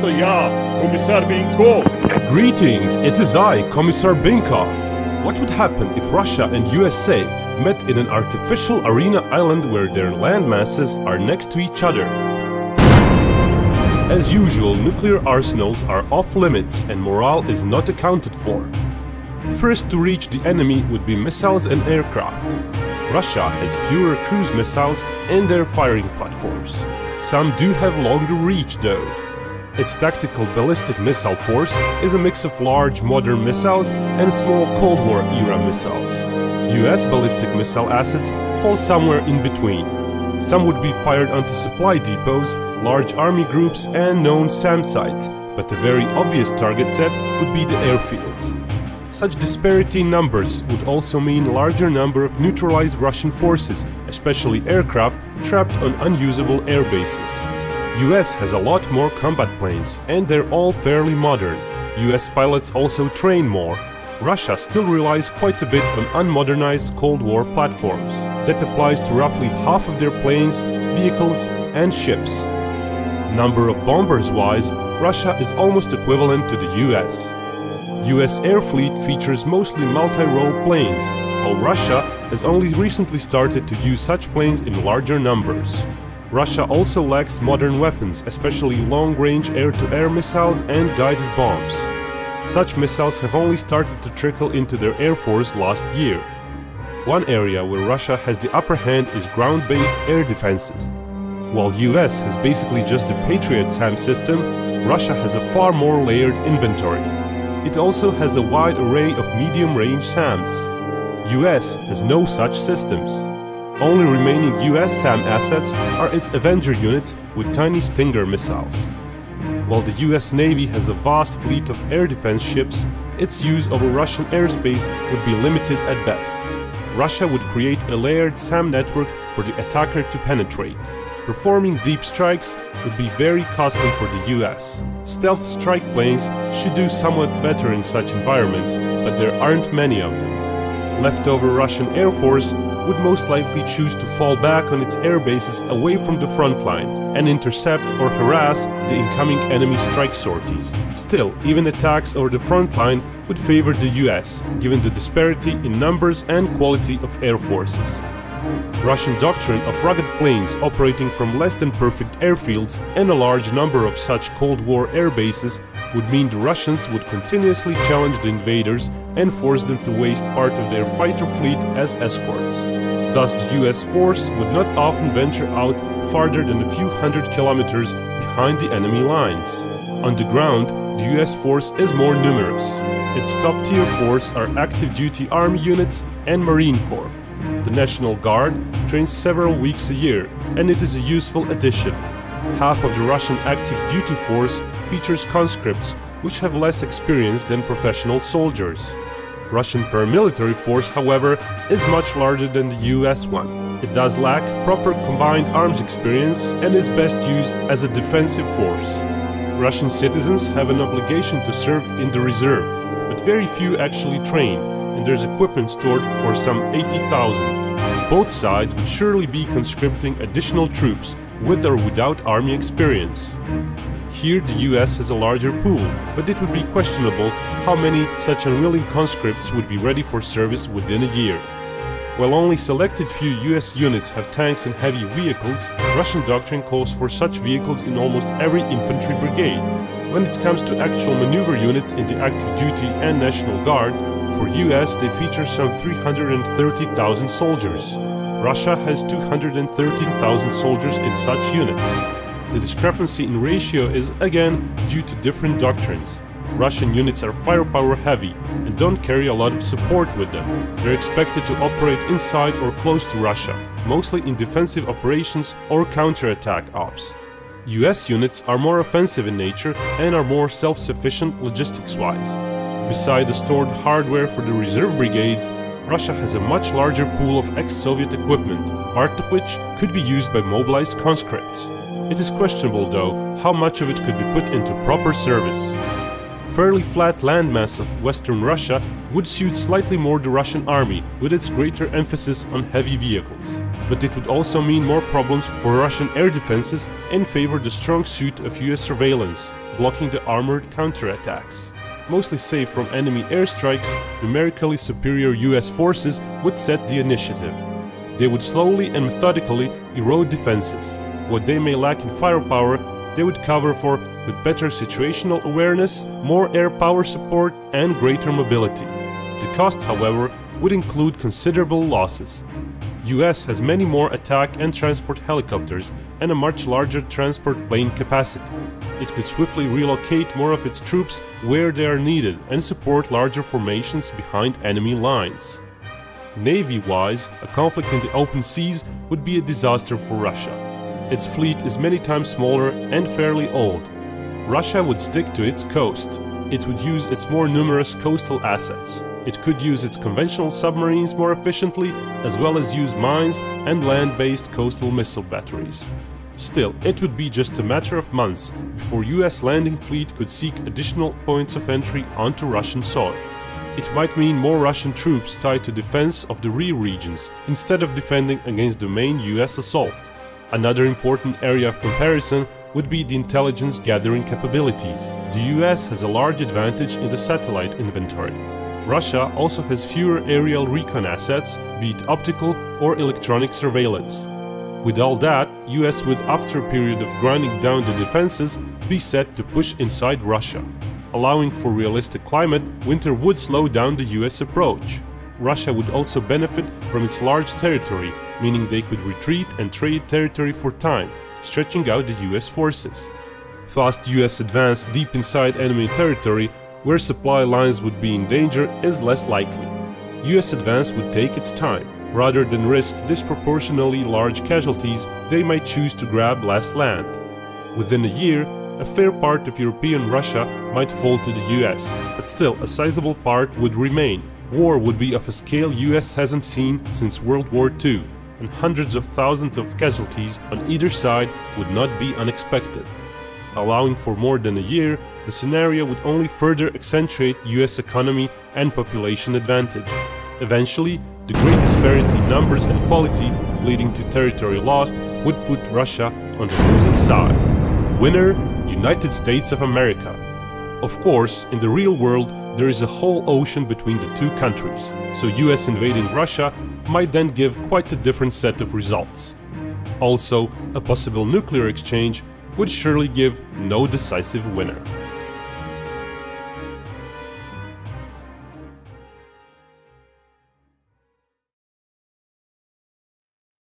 Это я, комиссар Беньков. Greetings, it is I, Commissar Binkov. What would happen if Russia and USA met in an artificial arena island where their land masses are next to each other? As usual, nuclear arsenals are off limits and morale is not accounted for. First to reach the enemy would be missiles and aircraft. Russia has fewer cruise missiles and their firing platforms. Some do have longer reach though. Its tactical ballistic missile force is a mix of large modern missiles and small Cold War era missiles. US ballistic missile assets fall somewhere in between. Some would be fired onto supply depots, large army groups and known SAM sites, but a very obvious target set would be the airfields. Such disparity in numbers would also mean larger number of neutralized Russian forces, especially aircraft trapped on unusable air bases. US has a lot more combat planes and they're all fairly modern. US pilots also train more. Russia still relies quite a bit on unmodernized Cold War platforms. That applies to roughly half of their planes, vehicles and ships. Number of bombers wise, Russia is almost equivalent to the US. US air fleet features mostly multi-role planes, while Russia has only recently started to use such planes in larger numbers. Russia also lacks modern weapons, especially long-range air-to-air missiles and guided bombs. Such missiles have only started to trickle into their air force last year. One area where Russia has the upper hand is ground-based air defenses. While US has basically just the Patriot SAM system, Russia has a far more layered inventory. It also has a wide array of medium-range SAMs. US has no such systems. Only remaining US SAM assets are its Avenger units with tiny Stinger missiles. While the US Navy has a vast fleet of air defense ships, its use over Russian airspace would be limited at best. Russia would create a layered SAM network for the attacker to penetrate. Performing deep strikes would be very costly for the US. Stealth strike planes should do somewhat better in such environment, but there aren't many of them. Leftover Russian Air Force would most likely choose to fall back on its air bases away from the front line and intercept or harass the incoming enemy strike sorties. Still, even attacks over the front line would favor the US, given the disparity in numbers and quality of air forces. Russian doctrine of rugged planes operating from less than perfect airfields and a large number of such Cold War air bases would mean the Russians would continuously challenge the invaders and force them to waste part of their fighter fleet as escorts. Thus the US force would not often venture out farther than a few hundred kilometers behind the enemy lines. On the ground, the US force is more numerous. Its top-tier force are active duty army units and Marine Corps. The National Guard trains several weeks a year, and it is a useful addition. Half of the Russian active duty force features conscripts, which have less experience than professional soldiers. Russian paramilitary force, however, is much larger than the US one. It does lack proper combined arms experience and is best used as a defensive force. Russian citizens have an obligation to serve in the reserve, but very few actually train, and there's equipment stored for some 80,000. Both sides would surely be conscripting additional troops, with or without army experience. Here the US has a larger pool, but it would be questionable how many such unwilling conscripts would be ready for service within a year. While only selected few US units have tanks and heavy vehicles, Russian doctrine calls for such vehicles in almost every infantry brigade. When it comes to actual maneuver units in the active duty and National Guard, for US they feature some 330,000 soldiers. Russia has 213,000 soldiers in such units. The discrepancy in ratio is again due to different doctrines. Russian units are firepower heavy and don't carry a lot of support with them. They're expected to operate inside or close to Russia, mostly in defensive operations or counterattack ops. US units are more offensive in nature and are more self-sufficient logistics-wise. Beside the stored hardware for the reserve brigades, Russia has a much larger pool of ex-Soviet equipment, part of which could be used by mobilized conscripts. It is questionable, though, how much of it could be put into proper service. Fairly flat landmass of Western Russia would suit slightly more the Russian army, with its greater emphasis on heavy vehicles. But it would also mean more problems for Russian air defenses and favor the strong suit of US surveillance, blocking the armored counterattacks. Mostly safe from enemy airstrikes, numerically superior US forces would set the initiative. They would slowly and methodically erode defenses. What they may lack in firepower, they would cover for with better situational awareness, more air power support, and greater mobility. The cost, however, would include considerable losses. US has many more attack and transport helicopters and a much larger transport plane capacity. It could swiftly relocate more of its troops where they are needed and support larger formations behind enemy lines. Navy-wise, a conflict in the open seas would be a disaster for Russia. Its fleet is many times smaller and fairly old. Russia would stick to its coast. It would use its more numerous coastal assets. It could use its conventional submarines more efficiently, as well as use mines and land-based coastal missile batteries. Still, it would be just a matter of months before US landing fleet could seek additional points of entry onto Russian soil. It might mean more Russian troops tied to defense of the rear regions, instead of defending against the main US assault. Another important area of comparison would be the intelligence gathering capabilities. The US has a large advantage in the satellite inventory. Russia also has fewer aerial recon assets, be it optical or electronic surveillance. With all that, US would, after a period of grinding down the defenses, be set to push inside Russia. Allowing for realistic climate, winter would slow down the US approach. Russia would also benefit from its large territory, meaning they could retreat and trade territory for time, stretching out the US forces. Fast US advance deep inside enemy territory, where supply lines would be in danger, is less likely. US advance would take its time. Rather than risk disproportionately large casualties, they might choose to grab less land. Within a year, a fair part of European Russia might fall to the US, but still a sizable part would remain. War would be of a scale US hasn't seen since World War II, and hundreds of thousands of casualties on either side would not be unexpected. Allowing for more than a year, the scenario would only further accentuate US economy and population advantage. Eventually, the great disparity in numbers and quality, leading to territory lost, would put Russia on the losing side. Winner, United States of America. Of course, in the real world, there is a whole ocean between the two countries, so US invading Russia might then give quite a different set of results. Also, a possible nuclear exchange would surely give no decisive winner.